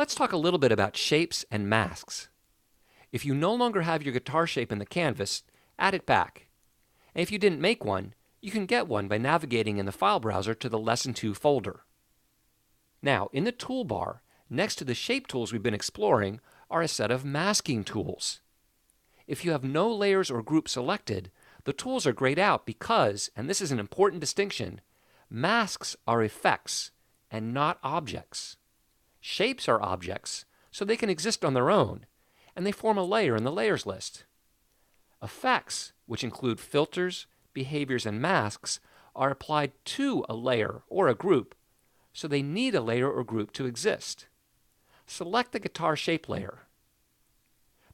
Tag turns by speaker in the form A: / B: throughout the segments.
A: Let's talk a little bit about shapes and masks. If you no longer have your guitar shape in the canvas, add it back. And if you didn't make one, you can get one by navigating in the file browser to the Lesson 2 folder. Now, in the toolbar, next to the shape tools we've been exploring, are a set of masking tools. If you have no layers or groups selected, the tools are grayed out because, and this is an important distinction, masks are effects and not objects. Shapes are objects, so they can exist on their own, and they form a layer in the layers list. Effects, which include filters, behaviors, and masks, are applied to a layer or a group, so they need a layer or group to exist. Select the guitar shape layer.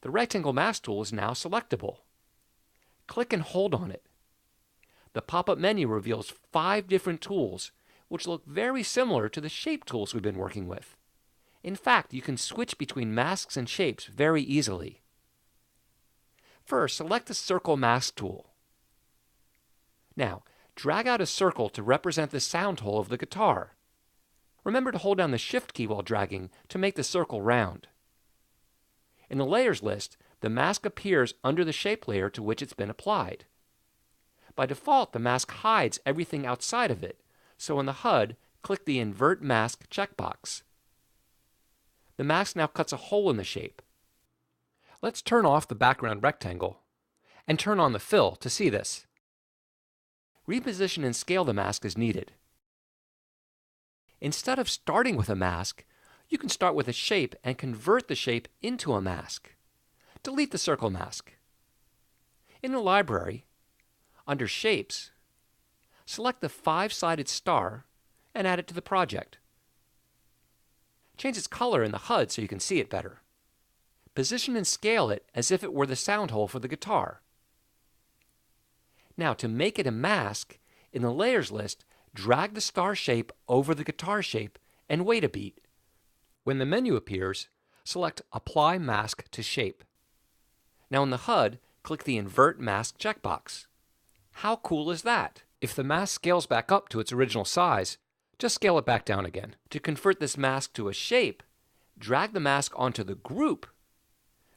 A: The rectangle mask tool is now selectable. Click and hold on it. The pop-up menu reveals 5 different tools, which look very similar to the shape tools we've been working with. In fact, you can switch between masks and shapes very easily. First, select the Circle Mask tool. Now, drag out a circle to represent the sound hole of the guitar. Remember to hold down the Shift key while dragging to make the circle round. In the Layers list, the mask appears under the shape layer to which it's been applied. By default, the mask hides everything outside of it, so in the HUD, click the Invert Mask checkbox. The mask now cuts a hole in the shape. Let's turn off the background rectangle and turn on the fill to see this. Reposition and scale the mask as needed. Instead of starting with a mask, you can start with a shape and convert the shape into a mask. Delete the circle mask. In the library, under Shapes, select the 5-sided star and add it to the project. Change its color in the HUD so you can see it better. Position and scale it as if it were the sound hole for the guitar. Now, to make it a mask, in the Layers list, drag the star shape over the guitar shape and wait a beat. When the menu appears, select Apply Mask to Shape. Now in the HUD, click the Invert Mask checkbox. How cool is that? If the mask scales back up to its original size, just scale it back down again. To convert this mask to a shape, drag the mask onto the group,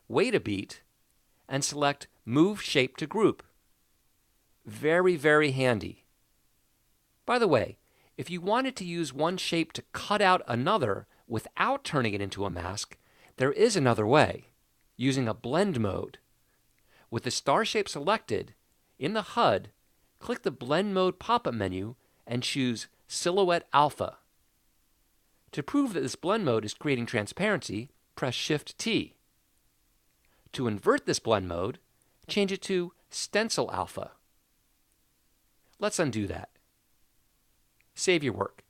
A: wait a beat, and select Move Shape to Group. Very, very handy. By the way, if you wanted to use one shape to cut out another without turning it into a mask, there is another way, using a blend mode. With the star shape selected, in the HUD, click the Blend Mode pop-up menu and choose Silhouette Alpha. To prove that this blend mode is creating transparency, press Shift-T. To invert this blend mode, change it to Stencil Alpha. Let's undo that. Save your work.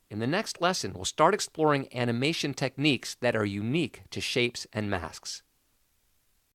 A: In the next lesson, we'll start exploring animation techniques that are unique to shapes and masks.